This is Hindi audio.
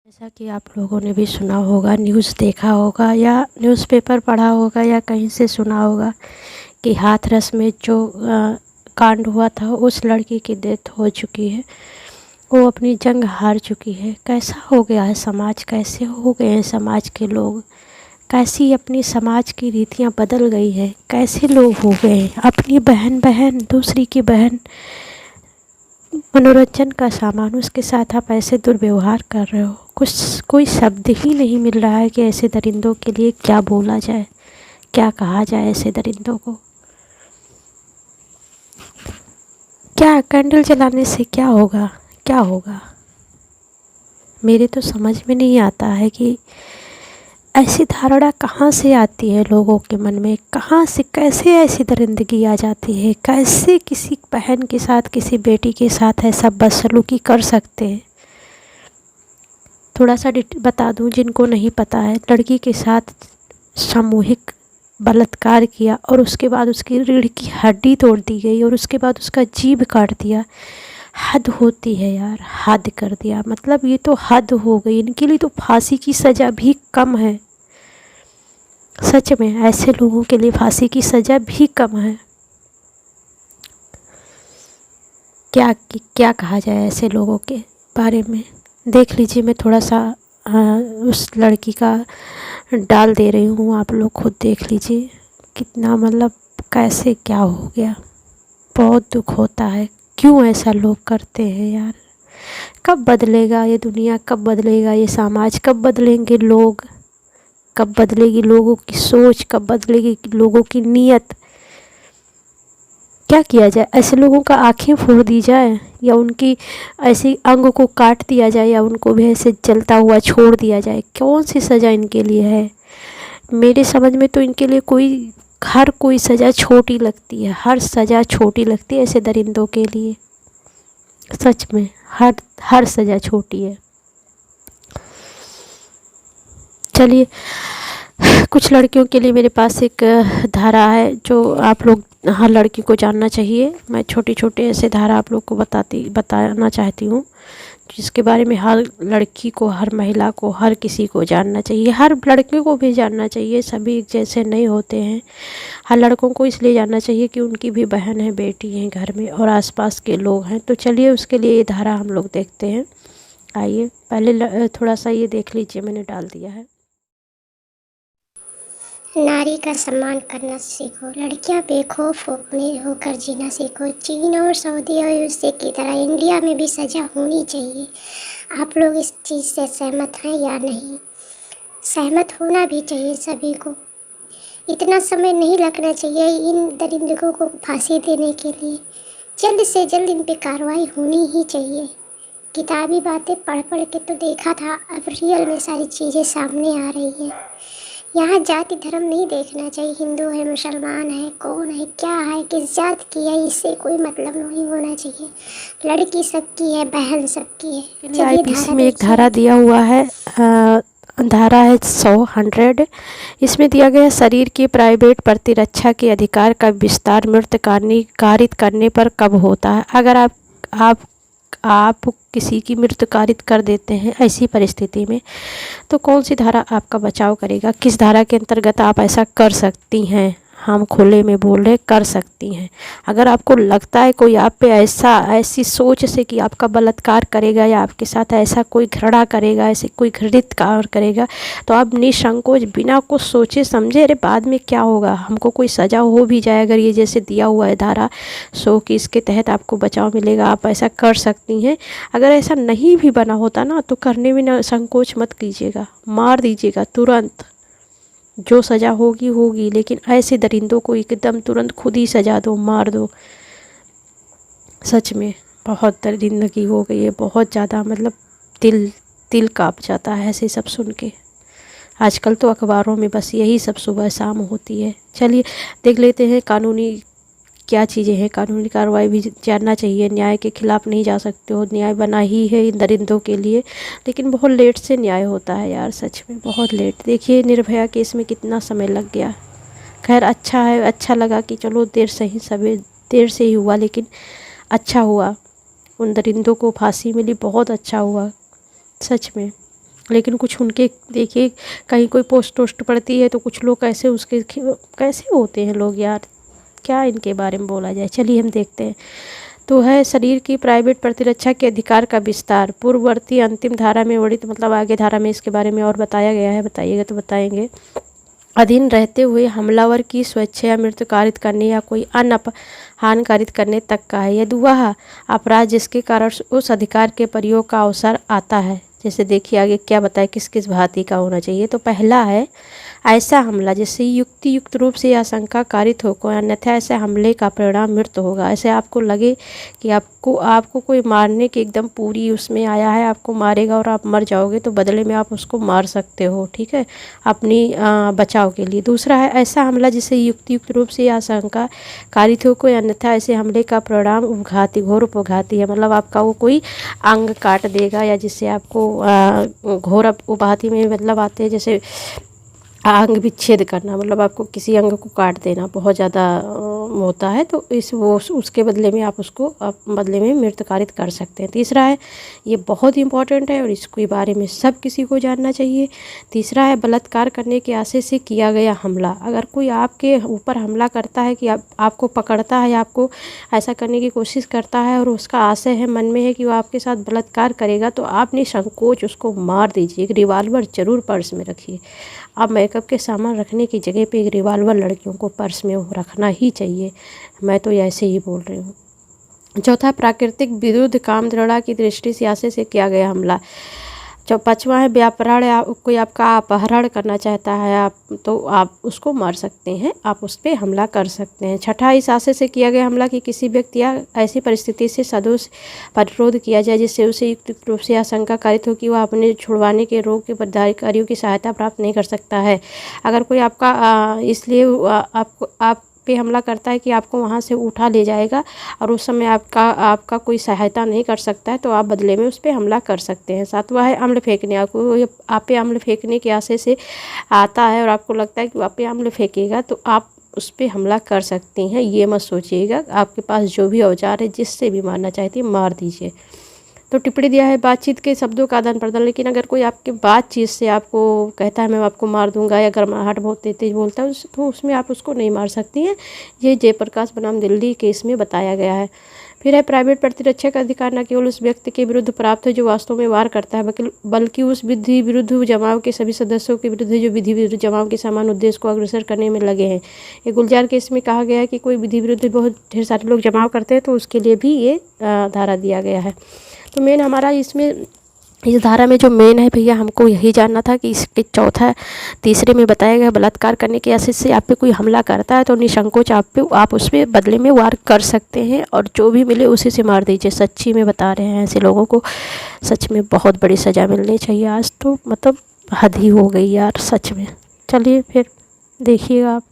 जैसा कि आप लोगों ने भी सुना होगा, न्यूज़ देखा होगा या न्यूज़पेपर पढ़ा होगा या कहीं से सुना होगा कि हाथरस में जो कांड हुआ था, उस लड़की की डेथ हो चुकी है। वो अपनी जंग हार चुकी है। कैसा हो गया है समाज, कैसे हो गए हैं समाज के लोग, कैसी अपनी समाज की रीतियां बदल गई है, कैसे लोग हो गए हैं। अपनी बहन दूसरी की बहन मनोरंजन का सामान, उसके साथ आप ऐसे दुर्व्यवहार कर रहे हो। कोई शब्द ही नहीं मिल रहा है कि ऐसे दरिंदों के लिए क्या बोला जाए, क्या कहा जाए ऐसे दरिंदों को। क्या कैंडल जलाने से क्या होगा, क्या होगा? मेरे तो समझ में नहीं आता है कि ऐसी धारणा कहाँ से आती है लोगों के मन में, कहाँ से कैसे ऐसी दरिंदगी आ जाती है। कैसे किसी बहन के साथ, किसी बेटी के साथ ऐसा बदसलूकी कर सकते हैं। थोड़ा सा बता दूं जिनको नहीं पता है, लड़की के साथ सामूहिक बलात्कार किया और उसके बाद उसकी रीढ़ की हड्डी तोड़ दी गई और उसके बाद उसका जीभ काट दिया। हद होती है यार, हद कर दिया। मतलब ये तो हद हो गई। इनके लिए तो फांसी की सज़ा भी कम है। सच में ऐसे लोगों के लिए फांसी की सज़ा भी कम है। क्या कहा जाए ऐसे लोगों के बारे में। देख लीजिए, मैं थोड़ा सा उस लड़की का डाल दे रही हूँ, आप लोग खुद देख लीजिए कितना, मतलब कैसे क्या हो गया। बहुत दुख होता है। क्यों ऐसा लोग करते हैं यार? कब बदलेगा ये दुनिया, कब बदलेगा ये समाज, कब बदलेंगे लोग, कब बदलेगी लोगों की सोच, कब बदलेगी लोगों की नीयत। क्या किया जाए? ऐसे लोगों का आंखें फोड़ दी जाए या उनकी ऐसी अंग को काट दिया जाए या उनको भी ऐसे जलता हुआ छोड़ दिया जाए? कौन सी सज़ा इनके लिए है? मेरे समझ में तो इनके लिए हर कोई सज़ा छोटी लगती है, हर सज़ा छोटी लगती है ऐसे दरिंदों के लिए। सच में हर सज़ा छोटी है। चलिए, कुछ लड़कियों के लिए मेरे पास एक धारा है जो आप लोग, हर लड़की को जानना चाहिए। मैं छोटे छोटे ऐसे धारा आप लोग को बताना चाहती हूँ जिसके बारे में हर लड़की को, हर महिला को, हर किसी को जानना चाहिए। हर लड़के को भी जानना चाहिए, सभी एक जैसे नहीं होते हैं। हर लड़कों को इसलिए जानना चाहिए कि उनकी भी बहन है, बेटी है घर में और आसपास के लोग हैं। तो चलिए उसके लिए ये धारा हम लोग देखते हैं। आइए, पहले थोड़ा सा ये देख लीजिए, मैंने डाल दिया है। नारी का सम्मान करना सीखो। लड़कियां बेखौफ होकर जीना सीखो। चीन और सऊदी अरब की तरह इंडिया में भी सज़ा होनी चाहिए। आप लोग इस चीज़ से सहमत हैं या नहीं? सहमत होना भी चाहिए सभी को। इतना समय नहीं लगना चाहिए इन दरिंदों को फांसी देने के लिए। जल्द से जल्द इन पे कार्रवाई होनी ही चाहिए। किताबी बातें पढ़ के तो देखा था, अब रियल में सारी चीज़ें सामने आ रही हैं। यहाँ जाति धर्म नहीं देखना चाहिए, हिंदू है, मुसलमान है, कौन है, क्या है, किस जात की है, इससे कोई मतलब नहीं होना चाहिए। लड़की सबकी है, बहन सबकी है। चलिए आईपीसी में एक धारा दिया हुआ है, धारा है 100। इसमें दिया गया, शरीर की प्राइवेट प्रतिरक्षा के अधिकार का विस्तार मृत कारित करने पर कब होता है? अगर आप किसी की मृत्यु कारित कर देते हैं ऐसी परिस्थिति में, तो कौन सी धारा आपका बचाव करेगा? किस धारा के अंतर्गत आप ऐसा कर सकती हैं? हम खुले में बोल रहे, कर सकती हैं। अगर आपको लगता है कोई आप पे ऐसी सोच से कि आपका बलात्कार करेगा या आपके साथ ऐसा कोई घृणा करेगा, ऐसे कोई घृणित कार्य करेगा, तो आप निसंकोच बिना कुछ सोचे समझे, अरे बाद में क्या होगा, हमको कोई सज़ा हो भी जाए, अगर ये जैसे दिया हुआ है धारा 100 की, इसके तहत आपको बचाव मिलेगा, आप ऐसा कर सकती हैं। अगर ऐसा नहीं भी बना होता ना, तो करने में ना संकोच मत कीजिएगा, मार दीजिएगा तुरंत। जो सज़ा होगी होगी, लेकिन ऐसे दरिंदों को एकदम तुरंत खुद ही सजा दो, मार दो। सच में बहुत दरिंदगी हो गई है, बहुत ज़्यादा। मतलब दिल काँप जाता है ऐसे सब सुन के। आजकल तो अखबारों में बस यही सब सुबह शाम होती है। चलिए देख लेते हैं कानूनी क्या चीज़ें हैं। कानूनी कार्रवाई भी जानना चाहिए। न्याय के खिलाफ नहीं जा सकते हो, न्याय बना ही है इन दरिंदों के लिए, लेकिन बहुत लेट से न्याय होता है यार, सच में बहुत लेट। देखिए निर्भया केस में कितना समय लग गया। खैर अच्छा है, अच्छा लगा कि चलो देर से ही हुआ, लेकिन अच्छा हुआ, उन दरिंदों को फांसी मिली, बहुत अच्छा हुआ सच में। लेकिन कुछ उनके देखिए कहीं कोई पोस्ट वोस्ट पड़ती है तो कुछ लोग कैसे उसके कैसे होते हैं लोग यार, क्या इनके बारे में बोला जाए। चलिए हम देखते हैं। तो है शरीर की प्राइवेट प्रतिरक्षा के अधिकार का विस्तार। पूर्ववर्ती अंतिम धारा में वर्णित, मतलब आगे धारा में इसके बारे में और बताया गया है, बताइएगा तो बताएंगे। अधीन रहते हुए हमलावर की स्वेच्छा मृत्यु कारित करने या कोई अन्य हानि कारित करने तक का है। यदि वह अपराध जिसके कारण उस अधिकार के प्रयोग का अवसर आता है, जैसे देखिए आगे क्या बताए किस किस भांति का होना चाहिए। तो पहला है ऐसा हमला जिससे युक्त रूप से आशंका कारित हो, अन्यथा ऐसे हमले का परिणाम मृत्यु होगा। ऐसे आपको लगे कि आपको कोई मारने की एकदम पूरी उसमें आया है, आपको मारेगा और आप मर जाओगे, तो बदले में आप उसको मार सकते हो, ठीक है, अपनी बचाव के लिए। दूसरा है ऐसा हमला जिससे युक्त रूप से आशंका कारित हो, कोई अन्यथा ऐसे हमले का परिणाम उपघाती, घोर उपघाती है, मतलब आपका वो कोई अंग काट देगा या जिससे आपको घोर उपघाती में मतलब आते हैं जैसे अंग विच्छेद करना, मतलब आपको किसी अंग को काट देना बहुत ज़्यादा होता है, तो उसके बदले में आप उसको बदले में मृत्यु कारित कर सकते हैं। तीसरा है, ये बहुत इंपॉर्टेंट है और इसके बारे में सब किसी को जानना चाहिए। तीसरा है बलात्कार करने के आशय से किया गया हमला। अगर कोई आपके ऊपर हमला करता है कि आपको पकड़ता है, आपको ऐसा करने की कोशिश करता है और उसका आशय है, मन में है कि वो आपके साथ बलात्कार करेगा, तो आप निसंकोच उसको मार दीजिए। एक रिवाल्वर ज़रूर पर्स में रखिए। आप मेकअप के सामान रखने की जगह पे एक रिवाल्वर लड़कियों को पर्स में रखना ही चाहिए। मैं तो ऐसे ही बोल रही हूँ। चौथा, प्राकृतिक विरुद्ध कामदृढ़ा की दृष्टि से आशय से किया गया हमला। जो पाँचवा है व्यापहरण, कोई आपका अपहरण करना चाहता है आप, तो आप उसको मार सकते हैं, आप उस पर हमला कर सकते हैं। छठा, इस आशय से किया गया हमला कि किसी व्यक्ति या ऐसी परिस्थिति से सदोष प्रतिरोध किया जाए जिससे उसे युक्त रूप से आशंका कारित हो कि वह अपने छुड़वाने के रोग के अधिकारियों की सहायता प्राप्त नहीं कर सकता है। अगर कोई आपका इसलिए आप पे हमला करता है कि आपको वहाँ से उठा ले जाएगा और उस समय आपका कोई सहायता नहीं कर सकता है, तो आप बदले में उस पर हमला कर सकते हैं। सातवां है अम्ल फेंकने। आपको आप पे अम्ल फेंकने के आशय से आता है और आपको लगता है कि आप पे अम्ल फेंकेगा, तो आप उस पर हमला कर सकते हैं। ये मत सोचिएगा, आपके पास जो भी औजार है जिससे भी मारना चाहती है मार दीजिए। तो टिप्पणी दिया है बातचीत के शब्दों का आदान प्रदान। लेकिन अगर कोई आपके बातचीत से आपको कहता है मैं आपको मार दूंगा, या गर्माहट बहुत तेज बोलता है, तो उसमें आप उसको नहीं मार सकती हैं। ये जयप्रकाश बनाम दिल्ली केस में बताया गया है। फिर है प्राइवेट प्रतिरक्षा का अधिकार न केवल उस व्यक्ति के विरुद्ध प्राप्त है जो वास्तव में वार करता है, बल्कि उस विधि विरुद्ध जमाव के सभी सदस्यों के विरुद्ध जो विधि विरुद्ध जमाव के समान उद्देश्य को अग्रसर करने में लगे हैं। ये गुलजार केस में कहा गया है कि कोई विधि विरुद्ध बहुत ढेर सारे लोग जमाव करते हैं, तो उसके लिए भी ये धारा दिया गया है। तो मेन हमारा इसमें इस धारा में जो मेन है भैया, हमको यही जानना था कि इसके चौथा तीसरे में बताया गया बलात्कार करने के आशय से आप पे कोई हमला करता है तो निसंकोच आप उस पर बदले में वार कर सकते हैं और जो भी मिले उसी से मार दीजिए। सच्ची में बता रहे हैं, ऐसे लोगों को सच में बहुत बड़ी सज़ा मिलनी चाहिए। आज तो मतलब हद ही हो गई यार सच में। चलिए फिर देखिएगा आप।